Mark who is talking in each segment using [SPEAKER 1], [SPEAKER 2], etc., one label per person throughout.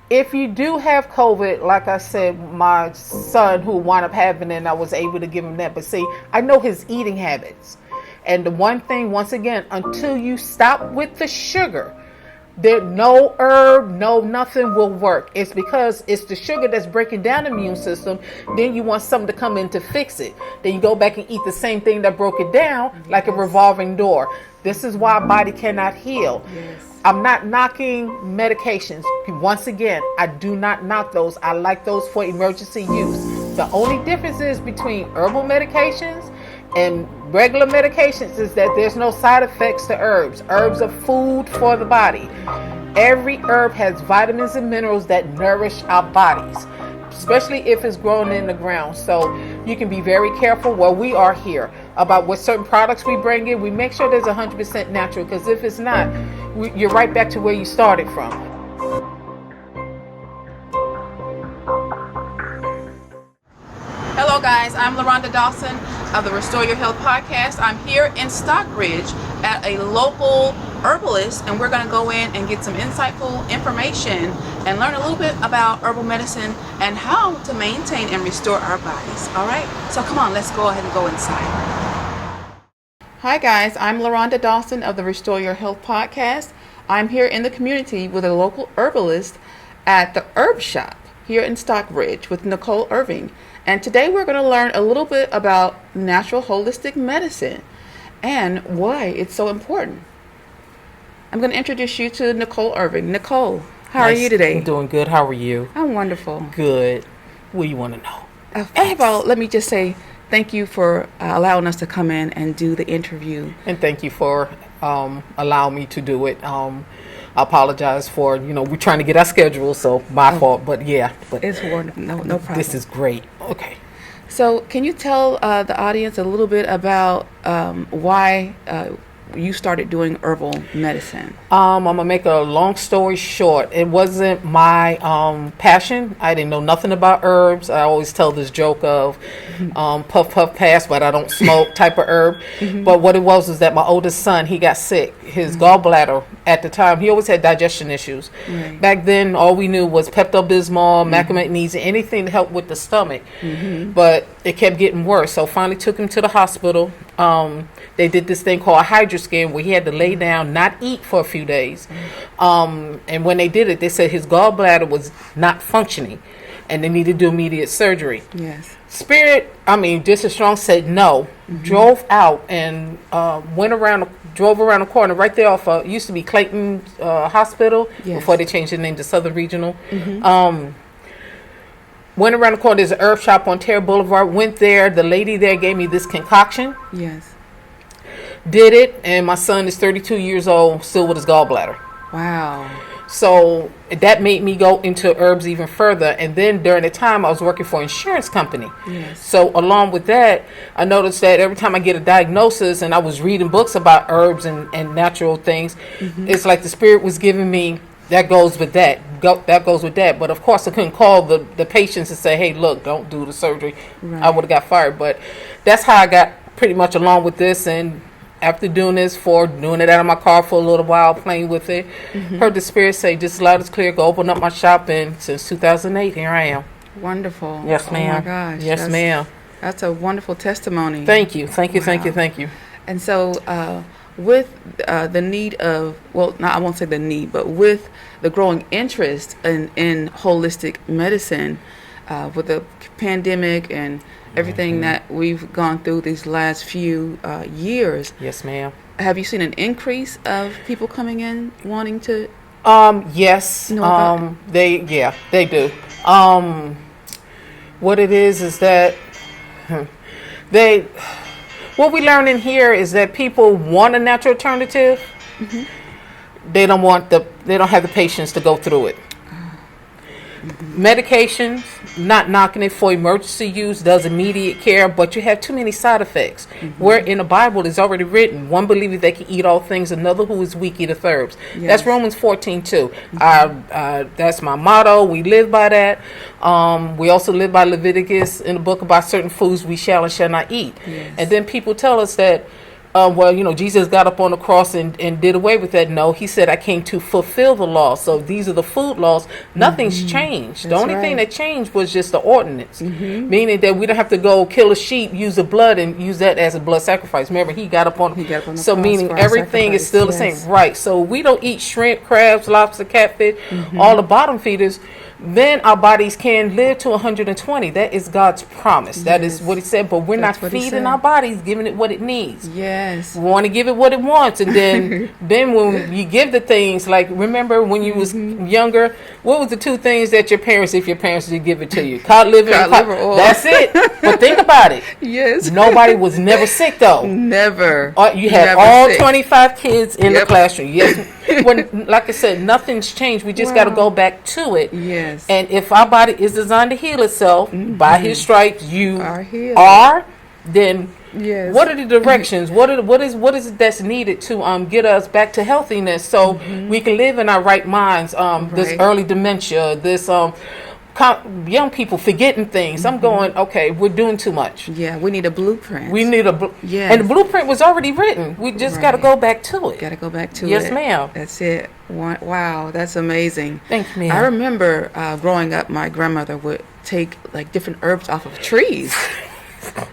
[SPEAKER 1] If you do have COVID, like I said, my son who wound up having it, and I was able to give him that. But see, I know his eating habits. And the one thing, once again, until you stop with the sugar, there no herb, no nothing will work. It's because it's the sugar that's breaking down the immune system. Then you want something to come in to fix it. Then you go back and eat the same thing that broke it down, like a revolving door. This is why our body cannot heal. I'm not knocking medications. Once again, I do not knock those. I like those for emergency use. The only difference is between herbal medications and regular medications is that there's no side effects to herbs. Herbs are food for the body. Every herb has vitamins and minerals that nourish our bodies, especially if it's grown in the ground. So you can be very careful where we are here about what certain products we bring in. We make sure there's 100% natural, because if it's not, you're right back to where you started from.
[SPEAKER 2] Hello guys, I'm Laronda Dawson of the Restore Your Health podcast. I'm here in Stockbridge at a local herbalist, and we're going to go in and get some insightful information and learn a little bit about herbal medicine and how to maintain and restore our bodies. All right, so come on, let's go ahead and go inside. Hi guys, I'm Laronda Dawson of the Restore Your Health podcast. I'm here in the community with a local herbalist at the Herb Shop here in Stockbridge with Nicole, Irving. And today we're going to learn a little bit about natural holistic medicine and why it's so important. I'm going to introduce you to Nicole Irving. Nicole, how are you today?
[SPEAKER 1] I'm doing good. How are you?
[SPEAKER 2] I'm wonderful.
[SPEAKER 1] Good. What do you want to know?
[SPEAKER 2] First of all, let me just say thank you for allowing us to come in and do the interview.
[SPEAKER 1] And thank you for allowing me to do it. I apologize for, we're trying to get our schedule, so my fault. But yeah, but
[SPEAKER 2] it's wonderful. No problem.
[SPEAKER 1] This is great. Okay.
[SPEAKER 2] So can you tell the audience a little bit about why you started doing herbal medicine?
[SPEAKER 1] I'm gonna make a long story short. It wasn't my passion. I didn't know nothing about herbs. I always tell this joke of puff puff pass, but I don't smoke type of herb. But what it was that my oldest son, he got sick. His gallbladder at the time, he always had digestion issues. Back then, all we knew was Pepto-Bismol, Macamate Needs, anything to help with the stomach. But it kept getting worse. So finally took him to the hospital. They did this thing called a hydroscan where he had to lay down, not eat for a few days. And when they did it, they said his gallbladder was not functioning and they needed to do immediate surgery.
[SPEAKER 2] Yes.
[SPEAKER 1] Spirit, just as strong, said no, drove out and drove around the corner right there off used to be Clayton Hospital before they changed the name to Southern Regional. Went around the corner, there's an herb shop on Terra Boulevard, went there, the lady there gave me this concoction.
[SPEAKER 2] Yes.
[SPEAKER 1] Did it, and my son is 32 years old, still with his gallbladder.
[SPEAKER 2] Wow.
[SPEAKER 1] So that made me go into herbs even further. And then during the time I was working for an insurance company.
[SPEAKER 2] Yes.
[SPEAKER 1] So along with that, I noticed that every time I get a diagnosis and I was reading books about herbs and natural things, it's like the spirit was giving me, that goes with that. That goes with that. But of course I couldn't call the patients and say, hey, look, don't do the surgery.
[SPEAKER 2] Right.
[SPEAKER 1] I would have got fired. But that's how I got pretty much along with this. And after doing it out of my car for a little while, playing with it, heard the spirit say, just loud as clear, go open up my shop. And since 2008, here I am.
[SPEAKER 2] Wonderful.
[SPEAKER 1] Yes, ma'am.
[SPEAKER 2] Oh my gosh.
[SPEAKER 1] Yes, ma'am.
[SPEAKER 2] That's a wonderful testimony.
[SPEAKER 1] Thank you. Wow. Thank you.
[SPEAKER 2] And so with the need of, I won't say the need, but with the growing interest in holistic medicine, with the pandemic and everything that we've gone through these last few years.
[SPEAKER 1] Yes, ma'am.
[SPEAKER 2] Have you seen an increase of people coming in wanting to?
[SPEAKER 1] Yes. They do. What it is that what we learn in here is that people want a natural alternative. They don't have the patience to go through it. Medications, not knocking it, for emergency use, does immediate care, but you have too many side effects. Where in the Bible is already written, one believeth they can eat all things, another who is weak eateth herbs. Yes. That's Romans 14:2. That's my motto. We live by that. We also live by Leviticus in the book about certain foods we shall and shall not eat. Yes. And then people tell us that well, Jesus got up on the cross and did away with that. No, he said, I came to fulfill the law. So these are the food laws. Nothing's changed. The only thing that changed was just the ordinance, meaning that we don't have to go kill a sheep, use the blood, and use that as a blood sacrifice. Remember, he got up on the so
[SPEAKER 3] cross
[SPEAKER 1] meaning everything is still the same. Right. So we don't eat shrimp, crabs, lobster, catfish, all the bottom feeders. Then our bodies can live to 120. That is God's promise. That is what he said. But we're not feeding our bodies, giving it what it needs.
[SPEAKER 3] Yes.
[SPEAKER 1] We want to give it what it wants. And then when you give the things, like, remember when you was younger, what was the two things that your parents, if your parents did give it to you? Cod liver and
[SPEAKER 3] liver oil.
[SPEAKER 1] That's it. But think about it.
[SPEAKER 3] Yes.
[SPEAKER 1] Nobody was never sick, though.
[SPEAKER 3] Never.
[SPEAKER 1] You had
[SPEAKER 3] Never
[SPEAKER 1] all
[SPEAKER 3] sick.
[SPEAKER 1] 25 kids in the classroom. Yes. When, like I said, nothing's changed. We just got to go back to it.
[SPEAKER 3] Yes.
[SPEAKER 1] And if our body is designed to heal itself, by his stripes you
[SPEAKER 3] are,
[SPEAKER 1] then what are the directions? What is it that's needed to get us back to healthiness so we can live in our right minds? This early dementia, this young people forgetting things. I'm going, okay, we're doing too much.
[SPEAKER 3] Yeah, we need a blueprint.
[SPEAKER 1] We need and the blueprint was already written. We just got to go back to it.
[SPEAKER 3] Got to go back to it.
[SPEAKER 1] Yes, ma'am.
[SPEAKER 3] That's it. Wow, that's amazing.
[SPEAKER 1] Thank you, ma'am.
[SPEAKER 3] I remember growing up, my grandmother would take like different herbs off of trees.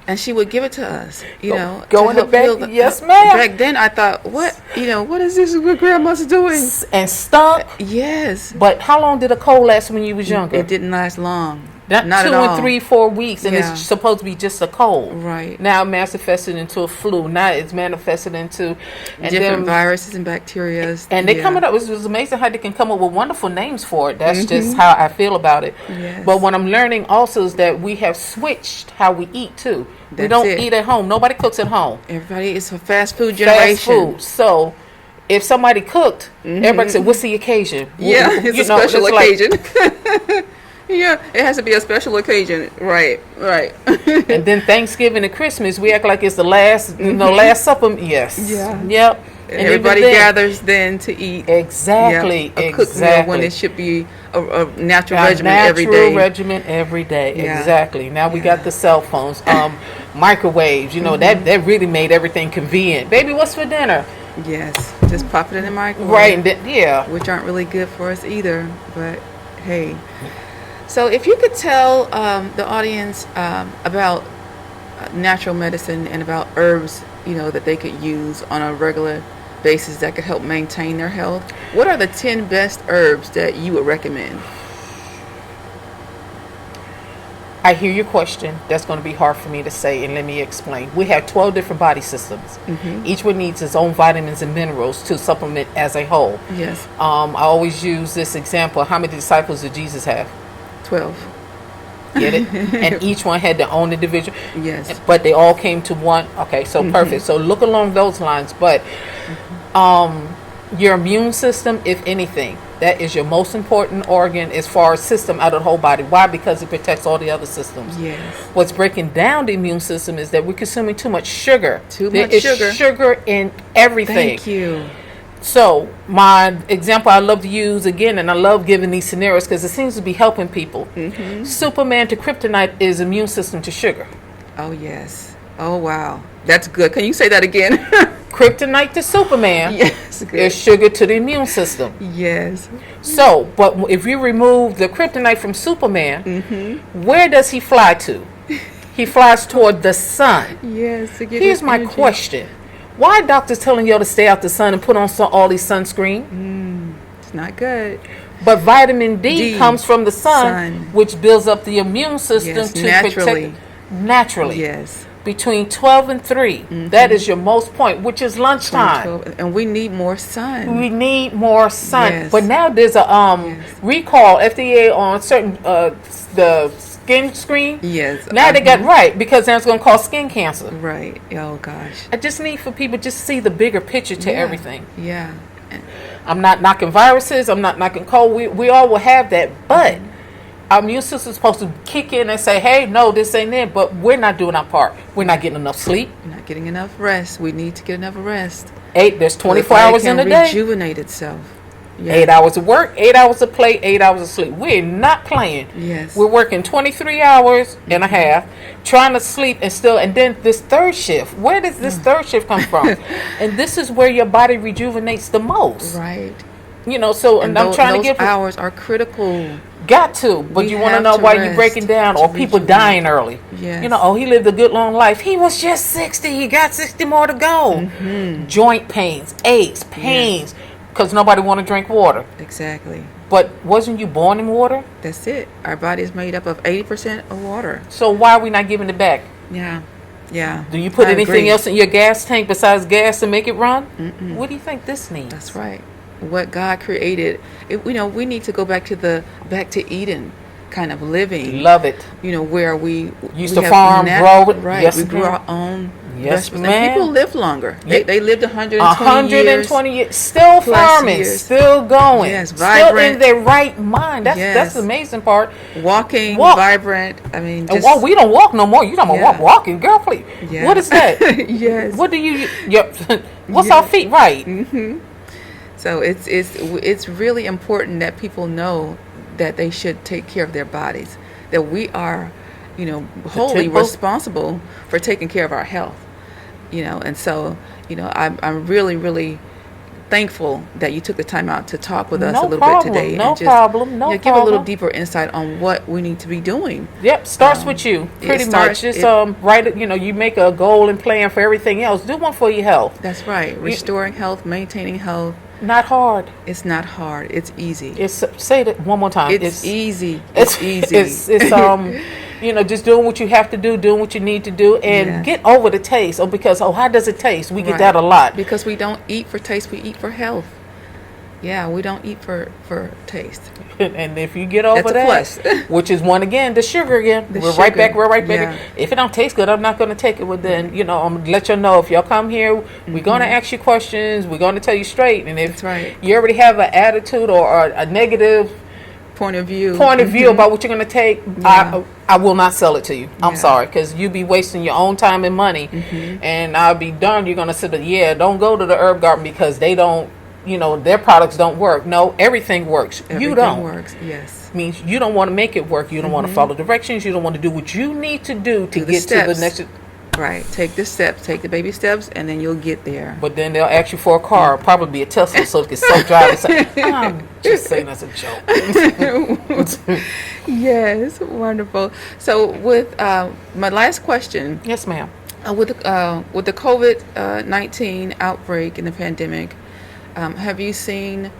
[SPEAKER 3] And she would give it to us,
[SPEAKER 1] Go in the back. Yes, ma'am.
[SPEAKER 3] Back then, I thought, what is this what grandma's doing?
[SPEAKER 1] And stunk.
[SPEAKER 3] Yes.
[SPEAKER 1] But how long did a cold last when you was younger?
[SPEAKER 3] It didn't last long.
[SPEAKER 1] Not
[SPEAKER 3] at
[SPEAKER 1] 2
[SPEAKER 3] all.
[SPEAKER 1] and 3, 4 weeks, and it's supposed to be just a cold.
[SPEAKER 3] Right.
[SPEAKER 1] Now it manifested into a flu. Now it's manifested into
[SPEAKER 3] different viruses and bacteria.
[SPEAKER 1] And they coming up. It was amazing how they can come up with wonderful names for it. That's just how I feel about it.
[SPEAKER 3] Yes.
[SPEAKER 1] But what I'm learning also is that we have switched how we eat too. We don't eat at home. Nobody cooks at home.
[SPEAKER 3] Everybody is a fast food generation.
[SPEAKER 1] Fast food. So if somebody cooked, everybody said, "What's the occasion?"
[SPEAKER 3] It's a special occasion. Yeah, it has to be a special occasion. Right.
[SPEAKER 1] And then Thanksgiving and Christmas, we act like it's the last, last supper. Yes.
[SPEAKER 3] Yeah.
[SPEAKER 1] Yep.
[SPEAKER 3] And everybody gathers then to eat.
[SPEAKER 1] Exactly.
[SPEAKER 3] A cooked meal when it should be a natural regimen every day.
[SPEAKER 1] Natural regimen every day. Yeah. Exactly. Now we got the cell phones, microwaves. That really made everything convenient. Baby, what's for dinner?
[SPEAKER 3] Yes. Just pop it in the microwave.
[SPEAKER 1] Right. And
[SPEAKER 3] which aren't really good for us either. But hey. So if you could tell the audience about natural medicine and about herbs, that they could use on a regular basis that could help maintain their health, what are the 10 best herbs that you would recommend?
[SPEAKER 1] I hear your question. That's going to be hard for me to say, and let me explain. We have 12 different body systems. Each one needs its own vitamins and minerals to supplement as a whole.
[SPEAKER 3] Yes.
[SPEAKER 1] I always use this example. How many disciples did Jesus have?
[SPEAKER 3] 12.
[SPEAKER 1] Get it? And each one had their own individual.
[SPEAKER 3] Yes.
[SPEAKER 1] But they all came to one. Okay, so perfect. So look along those lines. But your immune system, if anything, that is your most important organ as far as system out of the whole body. Why? Because it protects all the other systems.
[SPEAKER 3] Yes.
[SPEAKER 1] What's breaking down the immune system is that we're consuming too much sugar.
[SPEAKER 3] There is
[SPEAKER 1] sugar in everything.
[SPEAKER 3] Thank you.
[SPEAKER 1] So my example I love to use again, and I love giving these scenarios because it seems to be helping people. Superman to kryptonite is immune system to sugar.
[SPEAKER 3] Oh yes. Oh wow. That's good. Can you say that again?
[SPEAKER 1] Kryptonite to Superman is sugar to the immune system.
[SPEAKER 3] Yes.
[SPEAKER 1] So, but if you remove the kryptonite from Superman, where does he fly to? He flies toward the sun.
[SPEAKER 3] Yes.
[SPEAKER 1] Here's my question. Why are doctors telling y'all to stay out the sun and put on all these sunscreen?
[SPEAKER 3] It's not good.
[SPEAKER 1] But vitamin D comes from the sun, which builds up the immune system to protect naturally.
[SPEAKER 3] Yes.
[SPEAKER 1] Between 12 and 3. That is your most point, which is lunchtime.
[SPEAKER 3] And we need more sun.
[SPEAKER 1] We need more sun.
[SPEAKER 3] Yes.
[SPEAKER 1] But now there's a recall, FDA, on certain the skin screen.
[SPEAKER 3] Yes.
[SPEAKER 1] Now they got right, because that's going to cause skin cancer.
[SPEAKER 3] Right. Oh gosh.
[SPEAKER 1] I just need for people just see the bigger picture to everything.
[SPEAKER 3] Yeah.
[SPEAKER 1] I'm not knocking viruses. I'm not knocking cold. We all will have that, but our immune system is supposed to kick in and say, hey, no, this ain't it. But we're not doing our part. We're not getting enough sleep.
[SPEAKER 3] We're not getting enough rest. We need to get enough rest.
[SPEAKER 1] There's 24 hours in a day.
[SPEAKER 3] Rejuvenate itself. Yes.
[SPEAKER 1] 8 hours of work, 8 hours of play, 8 hours of sleep. We're not playing.
[SPEAKER 3] Yes.
[SPEAKER 1] We're working 23 hours and a half, trying to sleep and then this third shift. Where does this third shift come from? And this is where your body rejuvenates the most.
[SPEAKER 3] Right.
[SPEAKER 1] You know, so and I'm trying to
[SPEAKER 3] those
[SPEAKER 1] give
[SPEAKER 3] hours are critical.
[SPEAKER 1] Got to, but
[SPEAKER 3] We
[SPEAKER 1] you want to
[SPEAKER 3] have
[SPEAKER 1] know
[SPEAKER 3] to
[SPEAKER 1] why you're
[SPEAKER 3] rest
[SPEAKER 1] breaking down
[SPEAKER 3] to
[SPEAKER 1] or people
[SPEAKER 3] rejuvenate.
[SPEAKER 1] dying early.
[SPEAKER 3] Yes.
[SPEAKER 1] You know, oh, he lived a good long life. He was just 60. He got 60 more to go. Joint pains, aches, pains, because nobody want to drink water.
[SPEAKER 3] Exactly.
[SPEAKER 1] But wasn't you born in water?
[SPEAKER 3] That's it. Our body is made up of 80% of water.
[SPEAKER 1] So why are we not giving it back?
[SPEAKER 3] Yeah. Yeah.
[SPEAKER 1] Do you put
[SPEAKER 3] I
[SPEAKER 1] anything
[SPEAKER 3] agree.
[SPEAKER 1] else in your gas tank besides gas to make it run? What do you think this needs?
[SPEAKER 3] That's right. What God created, we need to go back to Eden kind of living.
[SPEAKER 1] Love it.
[SPEAKER 3] You know, where we
[SPEAKER 1] Used
[SPEAKER 3] we
[SPEAKER 1] to
[SPEAKER 3] have
[SPEAKER 1] farm, grow it.
[SPEAKER 3] Right.
[SPEAKER 1] Yes,
[SPEAKER 3] we grew
[SPEAKER 1] ma'am.
[SPEAKER 3] our own
[SPEAKER 1] Yes,
[SPEAKER 3] vegetables.
[SPEAKER 1] ma'am.
[SPEAKER 3] And people live longer.
[SPEAKER 1] Yep.
[SPEAKER 3] They lived 120
[SPEAKER 1] 120 years. Still
[SPEAKER 3] plus
[SPEAKER 1] farming,
[SPEAKER 3] years.
[SPEAKER 1] still going,
[SPEAKER 3] Yes,
[SPEAKER 1] still
[SPEAKER 3] vibrant.
[SPEAKER 1] in their right mind. That's
[SPEAKER 3] Yes.
[SPEAKER 1] the amazing part.
[SPEAKER 3] Walking,
[SPEAKER 1] Walk.
[SPEAKER 3] vibrant. I mean,
[SPEAKER 1] And
[SPEAKER 3] just,
[SPEAKER 1] we don't walk no more. You talking about
[SPEAKER 3] Yeah.
[SPEAKER 1] walking, girl? Please.
[SPEAKER 3] Yeah.
[SPEAKER 1] What is that?
[SPEAKER 3] Yes.
[SPEAKER 1] What do you? What's
[SPEAKER 3] Yeah.
[SPEAKER 1] our feet right?
[SPEAKER 3] So it's really important that people know that they should take care of their bodies. That we are, wholly
[SPEAKER 1] temple.
[SPEAKER 3] responsible for taking care of our health. And so, I'm really, really thankful that you took the time out to talk with us
[SPEAKER 1] No
[SPEAKER 3] a little
[SPEAKER 1] problem,
[SPEAKER 3] bit today.
[SPEAKER 1] no
[SPEAKER 3] and just,
[SPEAKER 1] problem, no
[SPEAKER 3] give a little
[SPEAKER 1] problem.
[SPEAKER 3] deeper insight on what we need to be doing.
[SPEAKER 1] Yep, starts with you
[SPEAKER 3] it
[SPEAKER 1] pretty
[SPEAKER 3] starts-
[SPEAKER 1] much. Just write. You make a goal and plan for everything else. Do one for your health.
[SPEAKER 3] That's right. Restoring health, maintaining health.
[SPEAKER 1] Not hard.
[SPEAKER 3] It's not hard. It's easy.
[SPEAKER 1] It's say that one more time.
[SPEAKER 3] It's easy. It's easy.
[SPEAKER 1] It's just doing what you have to do, doing what you need to do, and
[SPEAKER 3] Yes.
[SPEAKER 1] get over the taste. Because how does it taste? We get
[SPEAKER 3] Right.
[SPEAKER 1] that a lot.
[SPEAKER 3] Because we don't eat for taste, we eat for health. Yeah, we don't eat for taste.
[SPEAKER 1] And if you get over
[SPEAKER 3] That's a
[SPEAKER 1] that,
[SPEAKER 3] plus.
[SPEAKER 1] which is one again, the sugar again.
[SPEAKER 3] The
[SPEAKER 1] We're right back.
[SPEAKER 3] sugar,
[SPEAKER 1] We're right back.
[SPEAKER 3] yeah.
[SPEAKER 1] If it don't taste good, I'm not going to take it. Well, then I'm gonna let you know if y'all come here, we're going to ask you questions. We're going to tell you straight. And if
[SPEAKER 3] That's right.
[SPEAKER 1] you already have an attitude or a negative
[SPEAKER 3] Point of view.
[SPEAKER 1] about what you're going to take,
[SPEAKER 3] Yeah.
[SPEAKER 1] I will not sell it to you. I'm
[SPEAKER 3] Yeah.
[SPEAKER 1] sorry, because you be wasting your own time and money, and I'll be darned you're going to sit there, don't go to the herb garden because they don't, their products don't work. No, everything works.
[SPEAKER 3] Everything
[SPEAKER 1] You don't.
[SPEAKER 3] works. Yes.
[SPEAKER 1] Means you don't want to make it work. You don't want to follow directions. You don't want to do what you need to do to
[SPEAKER 3] Do the
[SPEAKER 1] get to the
[SPEAKER 3] steps.
[SPEAKER 1] next.
[SPEAKER 3] Right. Take the steps. Take the baby steps, and then you'll get there.
[SPEAKER 1] But then they'll ask you for a car, probably a Tesla, so they can self-drive. It's like, I'm just saying that's a joke.
[SPEAKER 3] Yes. Wonderful. So with my last question.
[SPEAKER 1] Yes, ma'am.
[SPEAKER 3] With the COVID-19 outbreak and the pandemic, have you seen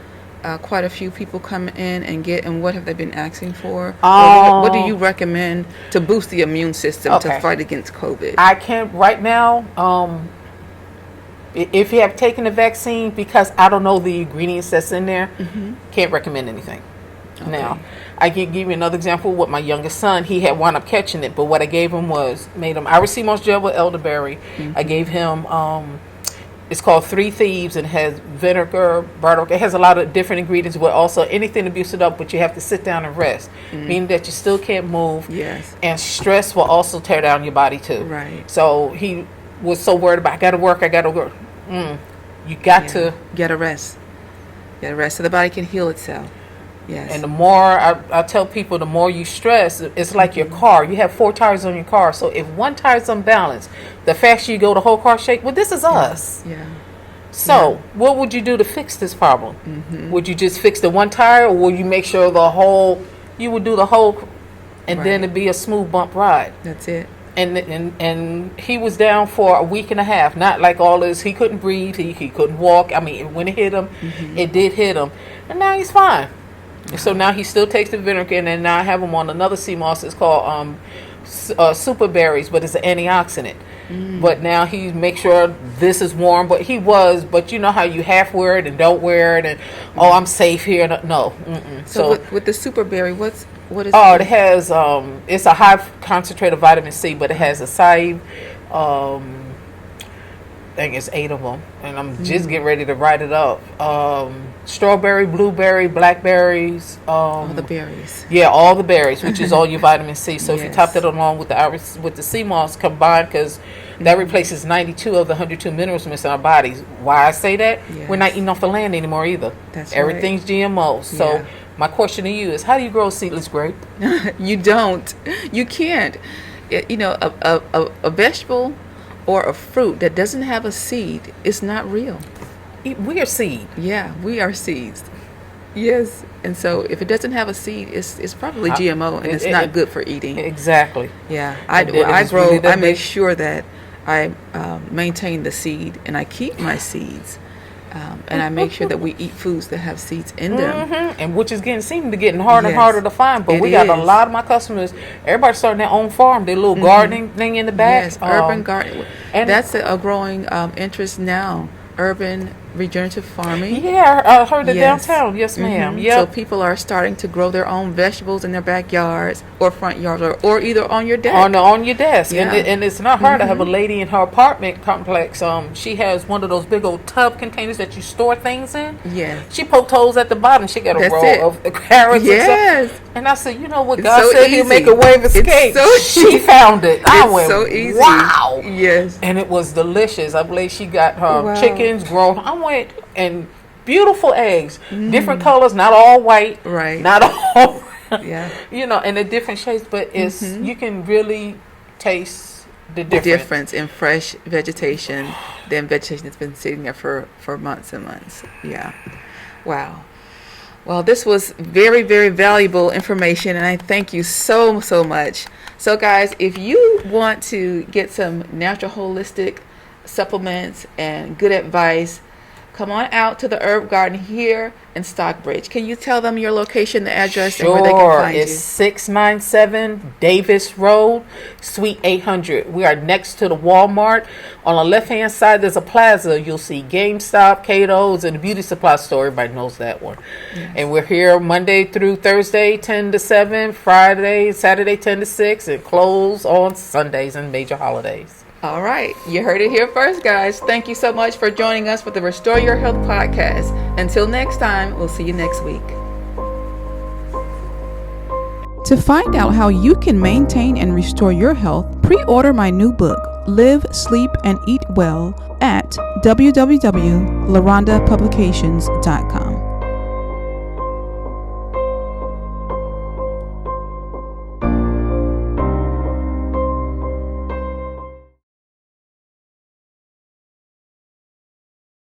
[SPEAKER 3] quite a few people come in and what have they been asking for? What do you recommend to boost the immune system to
[SPEAKER 1] Okay.
[SPEAKER 3] fight against COVID?
[SPEAKER 1] I can't right now. If you have taken the vaccine, because I don't know the ingredients that's in there, can't recommend anything.
[SPEAKER 3] Okay.
[SPEAKER 1] Now, I can give you another example with my youngest son. He had wound up catching it, but what I gave him was made him Irish sea moss gel with elderberry. I gave him it's called Three Thieves and has vinegar, butter. It has a lot of different ingredients, but also anything to boost it up. But you have to sit down and rest, meaning that you still can't move.
[SPEAKER 3] Yes.
[SPEAKER 1] And stress will also tear down your body too.
[SPEAKER 3] Right.
[SPEAKER 1] So he was so worried about I got to work. You got to.
[SPEAKER 3] Get a rest. Get a rest so the body can heal itself. Yes.
[SPEAKER 1] And the more I tell people, the more you stress, it's like your car. You have 4 tires on your car. So if one tire's unbalanced, the faster you go, the whole car shake. Well, this is us.
[SPEAKER 3] Yeah.
[SPEAKER 1] So what would you do to fix this problem? Would you just fix the one tire, or will you make sure you would do the whole, and then
[SPEAKER 3] Right.
[SPEAKER 1] it'd be a smooth bump ride?
[SPEAKER 3] That's it.
[SPEAKER 1] And he was down for a week and a half. Not like all this. He couldn't breathe. He couldn't walk. I mean, when it hit him, it did hit him. And now he's fine. So now he still takes the vinegar, and then now I have him on another sea moss. It's called super berries, but it's an antioxidant. But now he makes sure this is warm. But but you know how you half wear it and don't wear it, and I'm safe here. No.
[SPEAKER 3] So with the super berry, what is
[SPEAKER 1] it has it's a high concentrate of vitamin C, but it has acai. I think it's 8 of them, and I'm just getting ready to write it up. Strawberry, blueberry, blackberries.
[SPEAKER 3] all the berries?
[SPEAKER 1] Yeah, all the berries, which is all your vitamin C. So if you
[SPEAKER 3] Yes.
[SPEAKER 1] top that along with the sea moss combined, because That replaces 92 of the 102 minerals missing in our bodies. Why I say that?
[SPEAKER 3] Yes.
[SPEAKER 1] We're not eating off the land anymore either.
[SPEAKER 3] That's
[SPEAKER 1] Everything's GMO. So
[SPEAKER 3] Yeah.
[SPEAKER 1] my question to you is, how do you grow a seedless grape?
[SPEAKER 3] You don't. You can't. You know, a vegetable or a fruit that doesn't have a seed is not real.
[SPEAKER 1] We are seed.
[SPEAKER 3] Yeah, we are seeds. Yes. And so if it doesn't have a seed, it's probably GMO, and it's not good for eating.
[SPEAKER 1] Exactly.
[SPEAKER 3] Yeah.
[SPEAKER 1] And
[SPEAKER 3] I
[SPEAKER 1] it's
[SPEAKER 3] grow,
[SPEAKER 1] really that
[SPEAKER 3] I make
[SPEAKER 1] big.
[SPEAKER 3] sure that I maintain the seed, and I keep my seeds. And I make sure that we eat foods that have seeds in them.
[SPEAKER 1] And which is seeming to getting harder and
[SPEAKER 3] Yes,
[SPEAKER 1] harder to find. But
[SPEAKER 3] it
[SPEAKER 1] we got a
[SPEAKER 3] is.
[SPEAKER 1] lot of my customers. Everybody's starting their own farm, their little gardening thing in the back.
[SPEAKER 3] Yes, urban gardening.
[SPEAKER 1] and-
[SPEAKER 3] That's a growing interest now. Urban regenerative farming.
[SPEAKER 1] Yeah, I heard it
[SPEAKER 3] Yes.
[SPEAKER 1] downtown. Yes, ma'am.
[SPEAKER 3] So
[SPEAKER 1] Yeah.
[SPEAKER 3] people are starting to grow their own vegetables in their backyards or front yards, or either on your deck.
[SPEAKER 1] On your desk,
[SPEAKER 3] Yeah.
[SPEAKER 1] and it's not hard. I have a lady in her apartment complex. She has one of those big old tub containers that you store things in.
[SPEAKER 3] Yes.
[SPEAKER 1] She poked holes at the bottom. She got a
[SPEAKER 3] That's
[SPEAKER 1] roll
[SPEAKER 3] it.
[SPEAKER 1] of carrots.
[SPEAKER 3] Yes.
[SPEAKER 1] And stuff. And I said, you know what?
[SPEAKER 3] It's
[SPEAKER 1] God
[SPEAKER 3] so
[SPEAKER 1] said He'll
[SPEAKER 3] easy.
[SPEAKER 1] make a way of
[SPEAKER 3] It's
[SPEAKER 1] escape.
[SPEAKER 3] so
[SPEAKER 1] She
[SPEAKER 3] easy.
[SPEAKER 1] found it. I
[SPEAKER 3] It's
[SPEAKER 1] went,
[SPEAKER 3] so easy.
[SPEAKER 1] wow.
[SPEAKER 3] Yes.
[SPEAKER 1] And it was delicious. I believe she got her
[SPEAKER 3] Wow.
[SPEAKER 1] chickens grown. I went and beautiful eggs, different colors, not all white,
[SPEAKER 3] Right.
[SPEAKER 1] Not all,
[SPEAKER 3] Yeah.
[SPEAKER 1] you know, and the different shapes. But it's you can really taste the difference.
[SPEAKER 3] Difference in fresh vegetation than vegetation that's been sitting there for months and months. Yeah. Wow. Well, this was very, very valuable information, and I thank you so much. So, guys, if you want to get some natural holistic supplements and good advice, come on out to the Herb Garden here in Stockbridge. Can you tell them your location, the address, and where they can
[SPEAKER 1] Sure,
[SPEAKER 3] find
[SPEAKER 1] it's
[SPEAKER 3] you?
[SPEAKER 1] 697 Davis Road, Suite 800. We are next to the Walmart. On the left-hand side, there's a plaza. You'll see GameStop, Cato's, and the beauty supply store. Everybody knows that one.
[SPEAKER 3] Yes.
[SPEAKER 1] And we're here Monday through Thursday, 10 to 7, Friday, Saturday, 10 to 6, and close on Sundays and major holidays.
[SPEAKER 3] All right. You heard it here first, guys. Thank you so much for joining us for the Restore Your Health podcast. Until next time, we'll see you next week.
[SPEAKER 4] To find out how you can maintain and restore your health, pre-order my new book, Live, Sleep, and Eat Well at www.larondapublications.com.